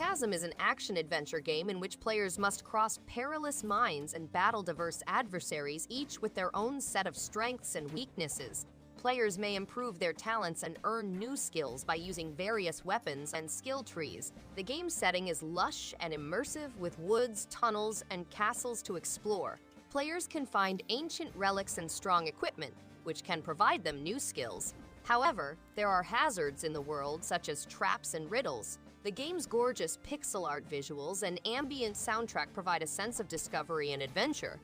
Chasm is an action-adventure game in which players must cross perilous mines and battle diverse adversaries, each with their own set of strengths and weaknesses. Players may improve their talents and earn new skills by using various weapons and skill trees. The game's setting is lush and immersive, with woods, tunnels, and castles to explore. Players can find ancient relics and strong equipment, which can provide them new skills. However, there are hazards in the world, such as traps and riddles. The game's gorgeous pixel art visuals and ambient soundtrack provide a sense of discovery and adventure.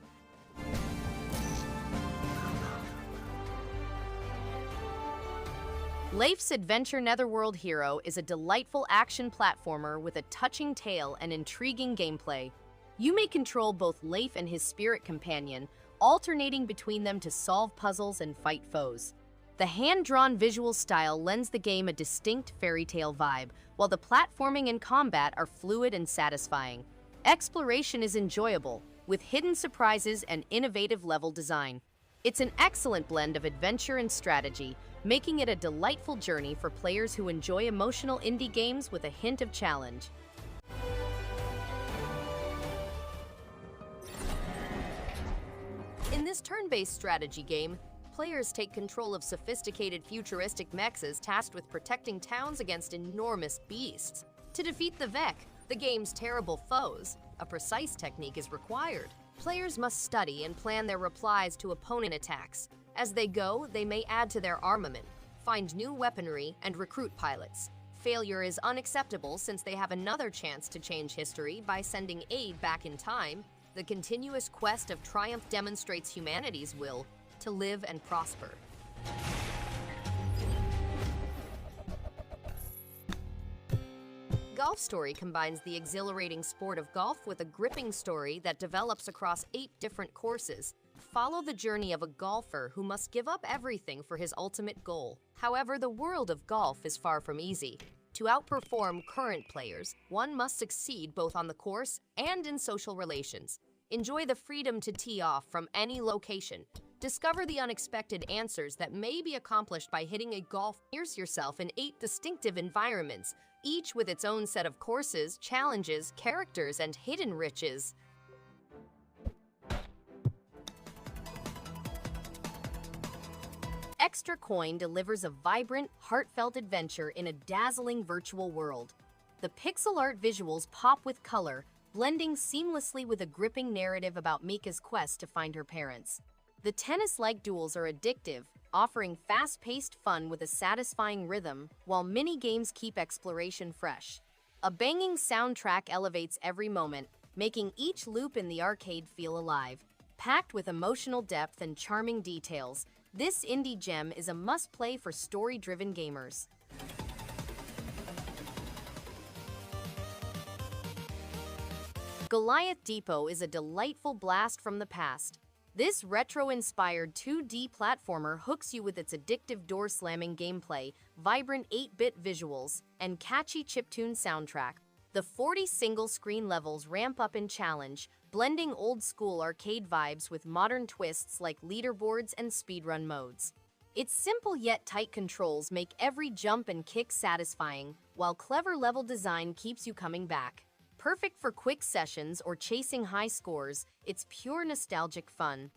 Leif's Adventure Netherworld Hero is a delightful action platformer with a touching tale and intriguing gameplay. You may control both Leif and his spirit companion, alternating between them to solve puzzles and fight foes. The hand-drawn visual style lends the game a distinct fairy tale vibe, while the platforming and combat are fluid and satisfying. Exploration is enjoyable, with hidden surprises and innovative level design. It's an excellent blend of adventure and strategy, making it a delightful journey for players who enjoy emotional indie games with a hint of challenge. In this turn-based strategy game, players take control of sophisticated futuristic mechs tasked with protecting towns against enormous beasts. To defeat the Vek, the game's terrible foes, a precise technique is required. Players must study and plan their replies to opponent attacks. As they go, they may add to their armament, find new weaponry, and recruit pilots. Failure is unacceptable since they have another chance to change history by sending aid back in time. The continuous quest of triumph demonstrates humanity's will to live and prosper. Golf Story combines the exhilarating sport of golf with a gripping story that develops across 8 different courses. Follow the journey of a golfer who must give up everything for his ultimate goal. However, the world of golf is far from easy. To outperform current players, one must succeed both on the course and in social relations. Enjoy the freedom to tee off from any location. Discover the unexpected answers that may be accomplished by hitting a golf. Immerse yourself in 8 distinctive environments, each with its own set of courses, challenges, characters, and hidden riches. Extra Coin delivers a vibrant, heartfelt adventure in a dazzling virtual world. The pixel art visuals pop with color, blending seamlessly with a gripping narrative about Mika's quest to find her parents. The tennis-like duels are addictive, offering fast-paced fun with a satisfying rhythm, while mini-games keep exploration fresh. A banging soundtrack elevates every moment, making each loop in the arcade feel alive. Packed with emotional depth and charming details, this indie gem is a must-play for story-driven gamers. Goliath Depot is a delightful blast from the past. This retro-inspired 2D platformer hooks you with its addictive door-slamming gameplay, vibrant 8-bit visuals, and catchy chiptune soundtrack. The 40 single-screen levels ramp up in challenge, blending old-school arcade vibes with modern twists like leaderboards and speedrun modes. Its simple yet tight controls make every jump and kick satisfying, while clever level design keeps you coming back. Perfect for quick sessions or chasing high scores, it's pure nostalgic fun.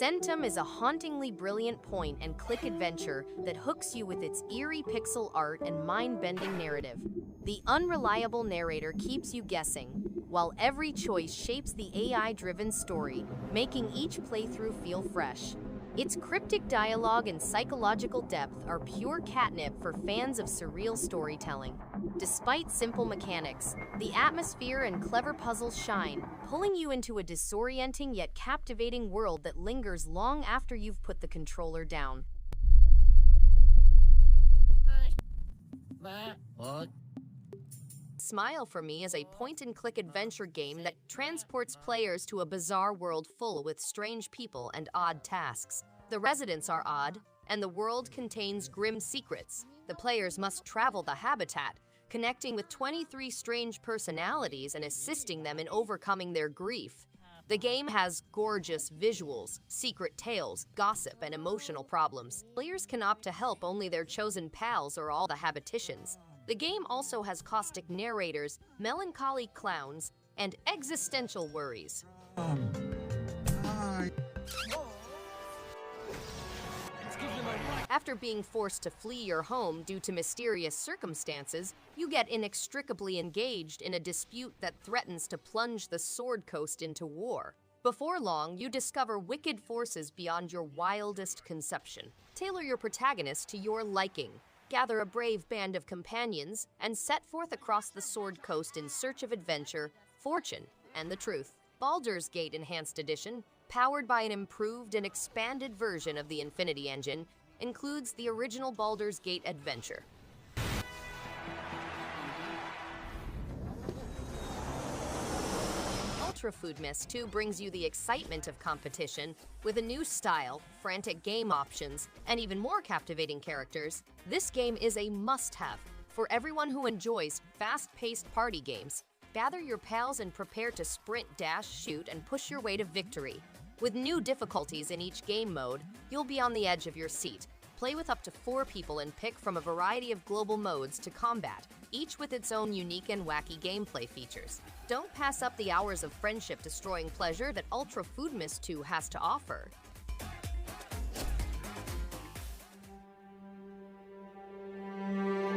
Centum is a hauntingly brilliant point-and-click adventure that hooks you with its eerie pixel art and mind-bending narrative. The unreliable narrator keeps you guessing, while every choice shapes the AI-driven story, making each playthrough feel fresh. Its cryptic dialogue and psychological depth are pure catnip for fans of surreal storytelling. Despite simple mechanics, the atmosphere and clever puzzles shine, pulling you into a disorienting yet captivating world that lingers long after you've put the controller down. Smile for Me is a point-and-click adventure game that transports players to a bizarre world full with strange people and odd tasks. The residents are odd, and the world contains grim secrets. The players must travel the habitat, connecting with 23 strange personalities and assisting them in overcoming their grief. The game has gorgeous visuals, secret tales, gossip, and emotional problems. Players can opt to help only their chosen pals or all the habitations. The game also has caustic narrators, melancholy clowns, and existential worries. After being forced to flee your home due to mysterious circumstances, you get inextricably engaged in a dispute that threatens to plunge the Sword Coast into war. Before long, you discover wicked forces beyond your wildest conception. Tailor your protagonist to your liking. Gather a brave band of companions and set forth across the Sword Coast in search of adventure, fortune, and the truth. Baldur's Gate Enhanced Edition, powered by an improved and expanded version of the Infinity Engine, includes the original Baldur's Gate adventure. Ultra Foodmess 2 brings you the excitement of competition with a new style, frantic game options, and even more captivating characters. This game is a must-have for everyone who enjoys fast-paced party games. Gather your pals and prepare to sprint, dash, shoot, and push your way to victory. With new difficulties in each game mode, you'll be on the edge of your seat. Play with up to 4 people and pick from a variety of global modes to combat, each with its own unique and wacky gameplay features. Don't pass up the hours of friendship-destroying pleasure that Ultra Foodmess 2 has to offer.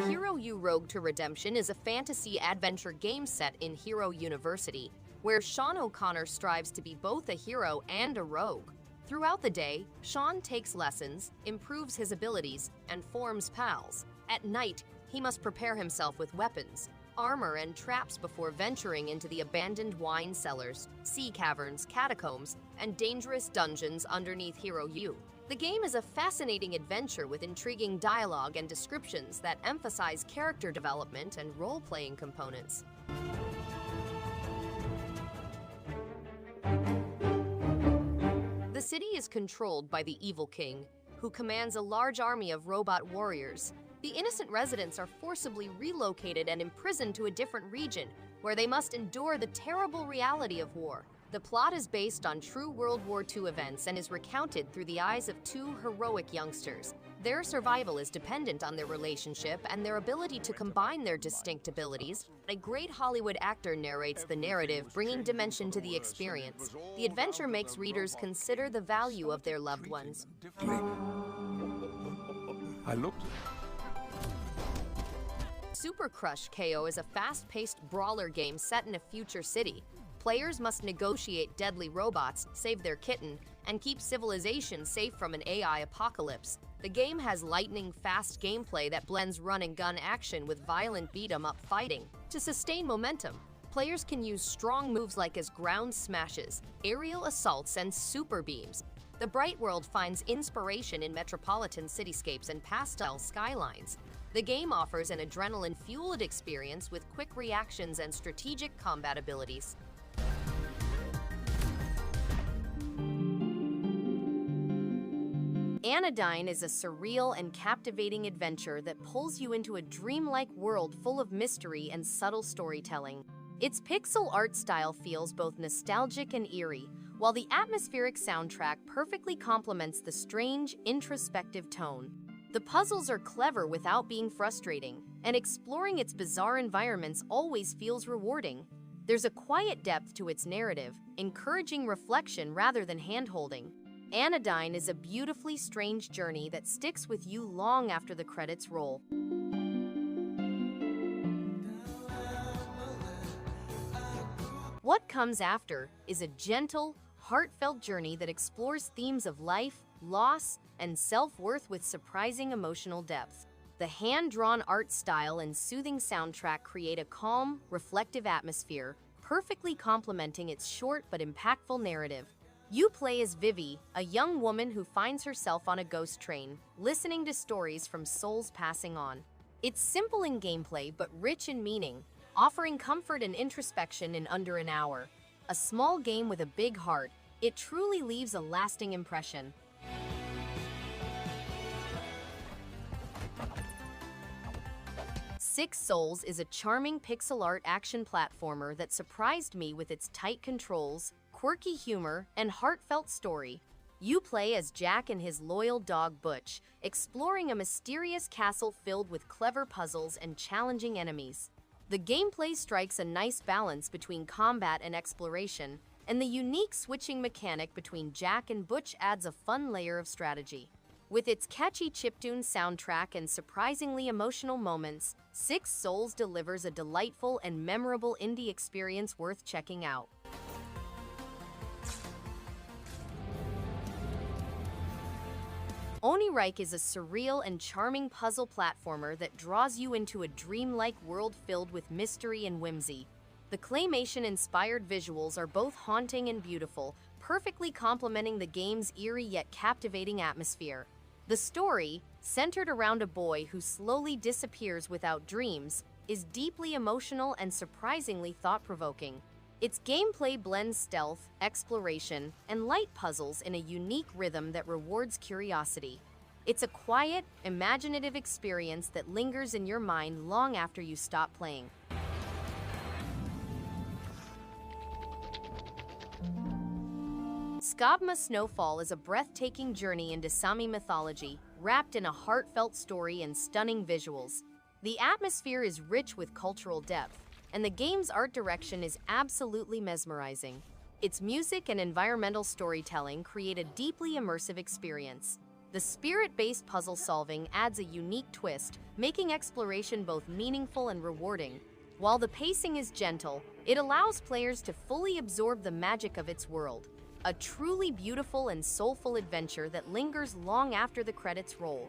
Hero U Rogue to Redemption is a fantasy adventure game set in Hero University, where Sean O'Connor strives to be both a hero and a rogue. Throughout the day, Sean takes lessons, improves his abilities, and forms pals. At night, he must prepare himself with weapons, armor, and traps before venturing into the abandoned wine cellars, sea caverns, catacombs, and dangerous dungeons underneath Hero U. The game is a fascinating adventure with intriguing dialogue and descriptions that emphasize character development and role-playing components. The city is controlled by the Evil King, who commands a large army of robot warriors. The innocent residents are forcibly relocated and imprisoned to a different region, where they must endure the terrible reality of war. The plot is based on true World War II events and is recounted through the eyes of 2 heroic youngsters. Their survival is dependent on their relationship and their ability to combine their distinct abilities. A great Hollywood actor narrates the narrative, bringing dimension to the experience. The adventure makes readers consider the value of their loved ones. Super Crush KO is a fast-paced brawler game set in a future city. Players must negotiate deadly robots, save their kitten, and keep civilization safe from an AI apocalypse. The game has lightning-fast gameplay that blends run-and-gun action with violent beat-em-up fighting. To sustain momentum, players can use strong moves like as ground smashes, aerial assaults, and super beams. The bright world finds inspiration in metropolitan cityscapes and pastel skylines. The game offers an adrenaline-fueled experience with quick reactions and strategic combat abilities. Anodyne is a surreal and captivating adventure that pulls you into a dreamlike world full of mystery and subtle storytelling. Its pixel art style feels both nostalgic and eerie, while the atmospheric soundtrack perfectly complements the strange, introspective tone. The puzzles are clever without being frustrating, and exploring its bizarre environments always feels rewarding. There's a quiet depth to its narrative, encouraging reflection rather than hand-holding. Anodyne is a beautifully strange journey that sticks with you long after the credits roll. What Comes After is a gentle, heartfelt journey that explores themes of life, loss, and self-worth with surprising emotional depth. The hand-drawn art style and soothing soundtrack create a calm, reflective atmosphere, perfectly complementing its short but impactful narrative. You play as Vivi, a young woman who finds herself on a ghost train, listening to stories from souls passing on. It's simple in gameplay but rich in meaning, offering comfort and introspection in under an hour. A small game with a big heart, it truly leaves a lasting impression. Six Souls is a charming pixel art action platformer that surprised me with its tight controls, quirky humor, and heartfelt story. You play as Jack and his loyal dog Butch, exploring a mysterious castle filled with clever puzzles and challenging enemies. The gameplay strikes a nice balance between combat and exploration, and the unique switching mechanic between Jack and Butch adds a fun layer of strategy. With its catchy chiptune soundtrack and surprisingly emotional moments, Six Souls delivers a delightful and memorable indie experience worth checking out. Onirike is a surreal and charming puzzle platformer that draws you into a dreamlike world filled with mystery and whimsy. The claymation-inspired visuals are both haunting and beautiful, perfectly complementing the game's eerie yet captivating atmosphere. The story, centered around a boy who slowly disappears without dreams, is deeply emotional and surprisingly thought-provoking. Its gameplay blends stealth, exploration, and light puzzles in a unique rhythm that rewards curiosity. It's a quiet, imaginative experience that lingers in your mind long after you stop playing. Skabma Snowfall is a breathtaking journey into Sami mythology, wrapped in a heartfelt story and stunning visuals. The atmosphere is rich with cultural depth, and the game's art direction is absolutely mesmerizing. Its music and environmental storytelling create a deeply immersive experience. The spirit-based puzzle solving adds a unique twist, making exploration both meaningful and rewarding. While the pacing is gentle, it allows players to fully absorb the magic of its world. A truly beautiful and soulful adventure that lingers long after the credits roll.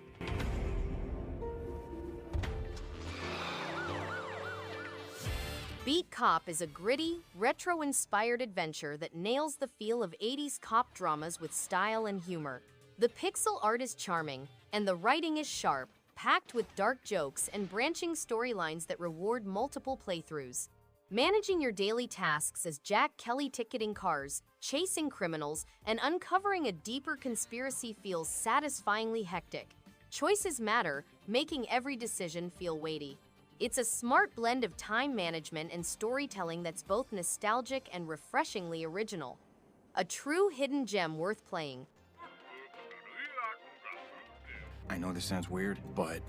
Beat Cop is a gritty, retro-inspired adventure that nails the feel of 80s cop dramas with style and humor. The pixel art is charming, and the writing is sharp, packed with dark jokes and branching storylines that reward multiple playthroughs. Managing your daily tasks as Jack Kelly ticketing cars, chasing criminals, and uncovering a deeper conspiracy feels satisfyingly hectic. Choices matter, making every decision feel weighty. It's a smart blend of time management and storytelling that's both nostalgic and refreshingly original. A true hidden gem worth playing. I know this sounds weird, but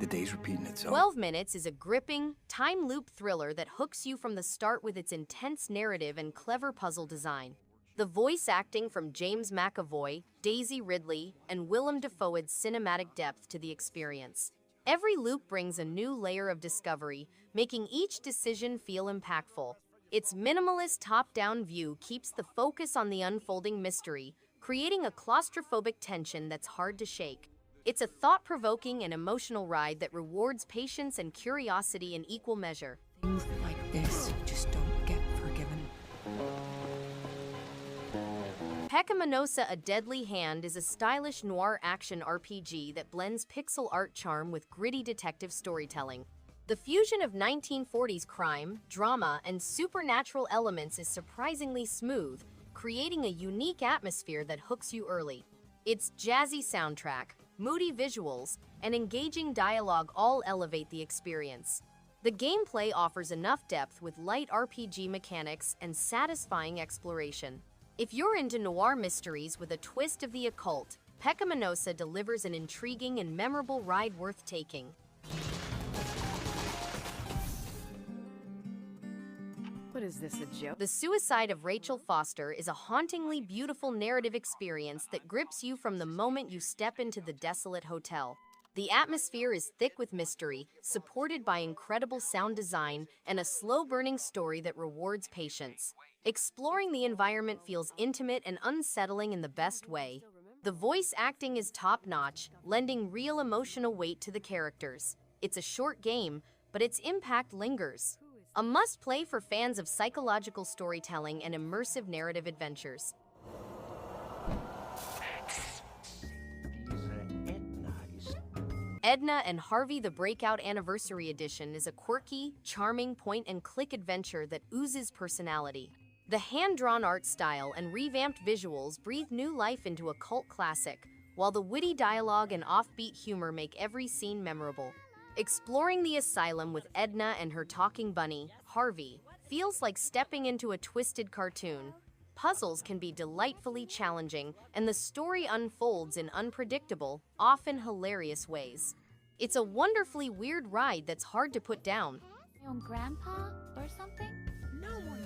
the day's repeating itself. 12 Minutes is a gripping, time loop thriller that hooks you from the start with its intense narrative and clever puzzle design. The voice acting from James McAvoy, Daisy Ridley, and Willem Dafoe adds cinematic depth to the experience. Every loop brings a new layer of discovery, making each decision feel impactful. Its minimalist top-down view keeps the focus on the unfolding mystery, creating a claustrophobic tension that's hard to shake. It's a thought-provoking and emotional ride that rewards patience and curiosity in equal measure. Things like this just don't get forgiven. Pecaminosa: A Deadly Hand is a stylish noir action RPG that blends pixel art charm with gritty detective storytelling. The fusion of 1940s crime, drama, and supernatural elements is surprisingly smooth, creating a unique atmosphere that hooks you early. Its jazzy soundtrack, moody visuals, and engaging dialogue all elevate the experience. The gameplay offers enough depth with light RPG mechanics and satisfying exploration. If you're into noir mysteries with a twist of the occult, Pecaminosa delivers an intriguing and memorable ride worth taking. What is this, a joke? The Suicide of Rachel Foster is a hauntingly beautiful narrative experience that grips you from the moment you step into the desolate hotel. The atmosphere is thick with mystery, supported by incredible sound design and a slow-burning story that rewards patience. Exploring the environment feels intimate and unsettling in the best way. The voice acting is top-notch, lending real emotional weight to the characters. It's a short game, but its impact lingers. A must-play for fans of psychological storytelling and immersive narrative adventures. Edna and Harvey: The Breakout Anniversary Edition is a quirky, charming point-and-click adventure that oozes personality. The hand-drawn art style and revamped visuals breathe new life into a cult classic, while the witty dialogue and offbeat humor make every scene memorable. Exploring the asylum with Edna and her talking bunny, Harvey, feels like stepping into a twisted cartoon. Puzzles can be delightfully challenging, and the story unfolds in unpredictable, often hilarious ways. It's a wonderfully weird ride that's hard to put down. My own grandpa or something? No one.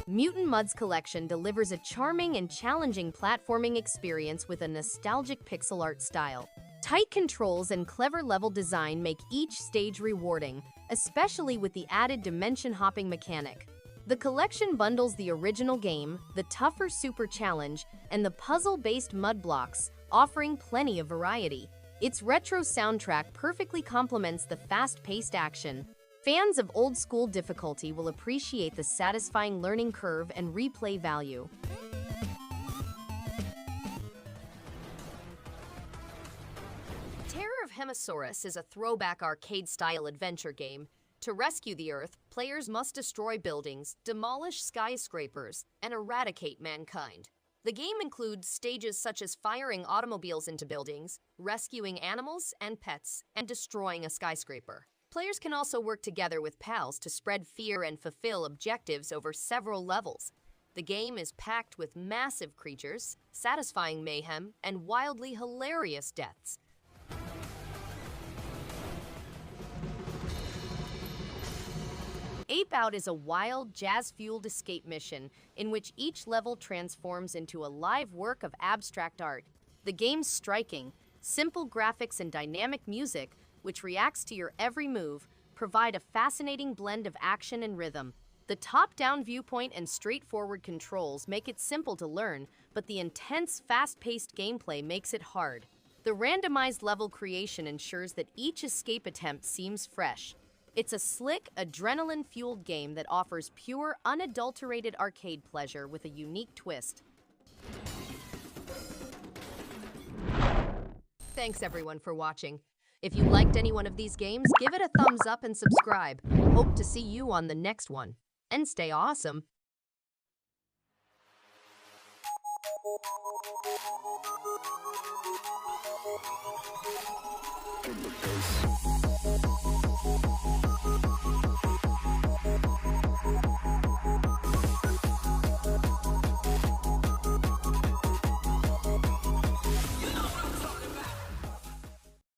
Mutant Mud's collection delivers a charming and challenging platforming experience with a nostalgic pixel art style. Tight controls and clever level design make each stage rewarding, especially with the added dimension hopping mechanic. The collection bundles the original game, the tougher Super Challenge, and the puzzle-based mud blocks, offering plenty of variety. Its retro soundtrack perfectly complements the fast-paced action. Fans of old-school difficulty will appreciate the satisfying learning curve and replay value. Terror of Hemasaurus is a throwback arcade-style adventure game. To rescue the Earth, players must destroy buildings, demolish skyscrapers, and eradicate mankind. The game includes stages such as firing automobiles into buildings, rescuing animals and pets, and destroying a skyscraper. Players can also work together with pals to spread fear and fulfill objectives over several levels. The game is packed with massive creatures, satisfying mayhem, and wildly hilarious deaths. Ape Out is a wild, jazz-fueled escape mission in which each level transforms into a live work of abstract art. The game's striking, simple graphics and dynamic music, which reacts to your every move, provide a fascinating blend of action and rhythm. The top-down viewpoint and straightforward controls make it simple to learn, but the intense, fast-paced gameplay makes it hard. The randomized level creation ensures that each escape attempt seems fresh. It's a slick, adrenaline-fueled game that offers pure, unadulterated arcade pleasure with a unique twist. Thanks everyone for watching. If you liked any one of these games, give it a thumbs up and subscribe. Hope to see you on the next one. And stay awesome. In the face.